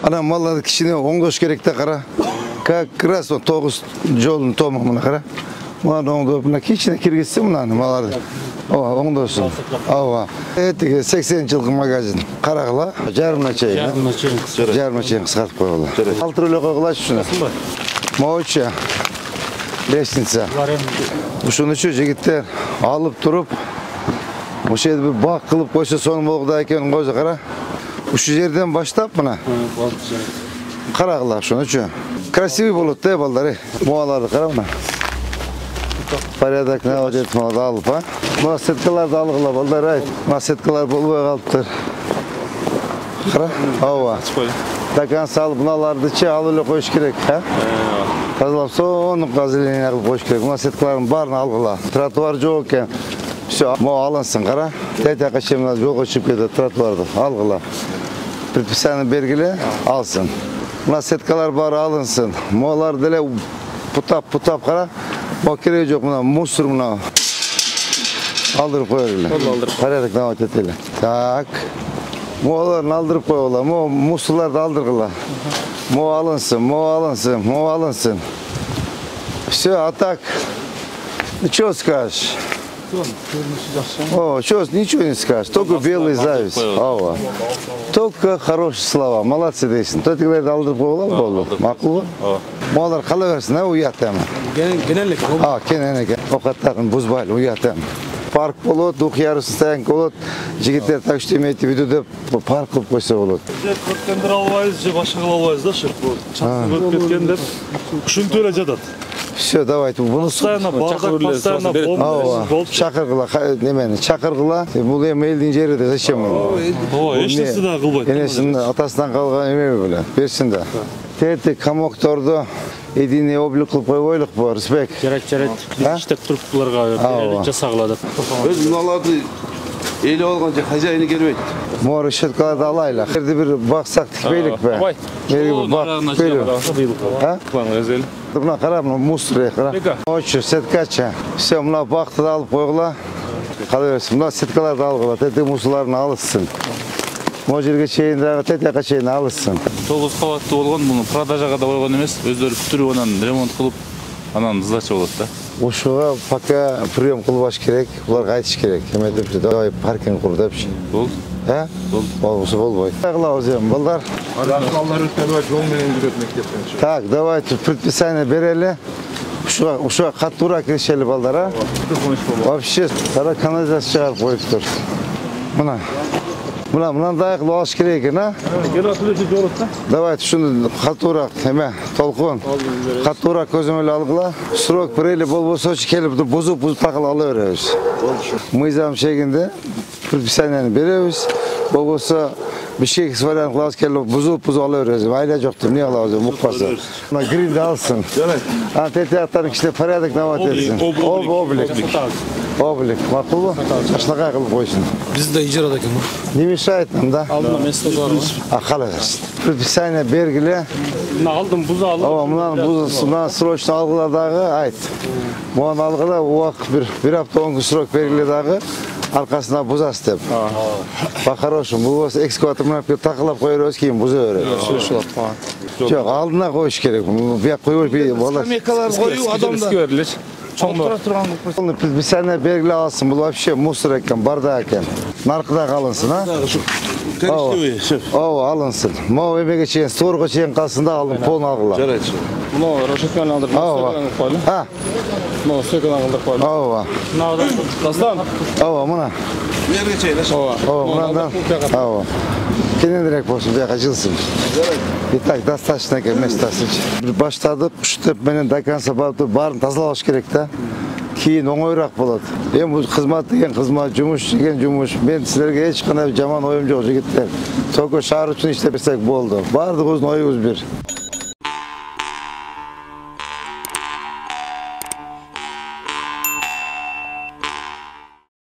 Ana malları kişine 10 koş gerekte kara. Как раз o 9 jolun tomamına kara. Buna onda buna kişine kirgizsin buna malları. Ova onda olsun. Ova. Etike 80 yıllık magazin. Karakla jarımına çayın. Jarımına çayın kısaltıp koyuyorlar. 6 röle koyuyorlar şuna. Moğuça. Leştinse. Şunu şu jigitler alıp durup bu şeyde bir bak kılıp koysa son boğdayken koysa kara. Şu yerden başlap buna. Karaklar şunu şu. Krasivi bulut da balları. Muğaları kara buna. Paradak ne olacak mı da alıp ha. Masetkalar da alıgıla balları ait. Masetkalar buluğa kalıptır. Kara. Hava. Dakan salıp bunalarda çay alıyla koyuş gerek ha. Kazılap son gazilini alıp koyuş gerek. Masetkaların barını algıla. Trotuar jokken. Şu mo alınsın kara. Tete kaçımlar yok uçup gidiyor trotuarda algıla. Предписание belgili alsın. Masetkalar barı alınsın. Molar dile putap kara. O kereği yok buna musur buna. Aldırıp koyuyorlar. Paradık davet edelim. Tak. Moğalarını aldırıp koyuyorlar. Musurlar da aldırırlar. Mo alınsın. Все, atak. Что скажешь? О, что, ничего не скажешь. Только белый зависть. Ава. Только хорошие слова. Молодцы дейсің. Төтігілерді алдырып қойылар болды. Мақұл ба? Молар қала берсін, ұяттамын. Genellik. Genellik. Оқаттарын бұзбайлы, ұяттамын. Парк болады, ұқ ярысын стоянка болады. Жігіттер так штемейті видео деп парк қылып қойса болады. Біз көрткендер албайыз, же башқа албайыз да, шырт болды. Чақты көріп кеткен деп, күшін төле жатады. Все, давайте. Постоянно бардак, постоянно болды. Шақырғыла. Бұл емейлдің жері де зачем ол? Ештесі да қылбайды. Енесінің атасынан қалған емей білі. Берсін да. Тәтті комокторды единый облик қылып қойып бұл, респект. Жарайды. Біз іштеп тұрып бұларға жасағыладық. Өз мұналарды елі олғанша хозяйны келмейді. Мор шеткаларды алайлық. Жерді бір бақсақ тікпейлік бе? Бұна қара, бұна мусор қара. Очы, сеткача. Все, мұна бақты да алып қойғыла. Қала берсін, мұна сеткаларды алғыла. Тәте мусорларын алыссын. Мұна жерге шейіндағы тәтеға шейін алыссын. 9 қабатты болған, бұны продажаға да қойған емес. Өздері күтіріп, онан ремонт қылып, анан сдача болады да. Ошыға пока прием қылып аш керек, бұларға айтыш керек. Давай паркинг құр деп ше. Болды. Олғысы болбайды. Қағыла өзем, балдар. Аллар өткені жол менен жүреді мектептен. Так, давайте предписание берели. Ушуға қаттыра кірішелі балдар, Вообще, тара канализация шығарып қойып тұр. Мұнан дайық луаш керек екен, Давайте шуны қаттыра, толқуын. Қаттыра көзімелі алғыла. Срок бірелі болбосочы келіп бұзып тақыл алы өребіз. Мыйзам шегінде предписанияны беребіз. Болбоса bir şey eksperiyan klas kello buzup алы өрезim. Ayla жоқтым, не қылауыз, мұқпасы. Гринді алсын. Тәте аттарын кішіне порядок нават етсін. Облик. Мақұл ба? Қашнаға қылып қойсын. Бізді ижарада екен ба? Не мешает нам, да? Алдына место бар ма? Қала берсін. Предписание бергілі. Алдым бұзы алып. Мұнан срочно алғыладағы айт. Мұнан алғыла уақыт бір апта 10 күн срок бергіледағы. Арқасына бұзас деп. По-хорошему, бұл осы экскаватор мұнап тақылап қойырыз кейін бұзы өреді. Жоқ, алдына қойыш керек. Бияқ қойыр, скамейкалар қою адамда. Предписание бергілі алсын, бұл вообще мусор екен, барда екен. Нарқыда қалынсын, алынсын. Мау емеге чейін, сторға чейін қалсында алын, полын алғыла. Жарайды. Мұны рашетканы алдырып, мұна. Мерге чейін, Кенендірек болсын, бияқа жылсын. Итак, достаточно екен, местасын. Баштадық, үштіп, менен дайканса барын тазалауш керек та. Кейін оңайырақ болады. Бұл қызмат деген қызмат, жұмыс деген жұмыс. Мен сіздерге ешқандай жаман ойым жоқ, жігіттер. Только шар үшін іштеп берсек болды. Бардық өзін ойыңыз бір.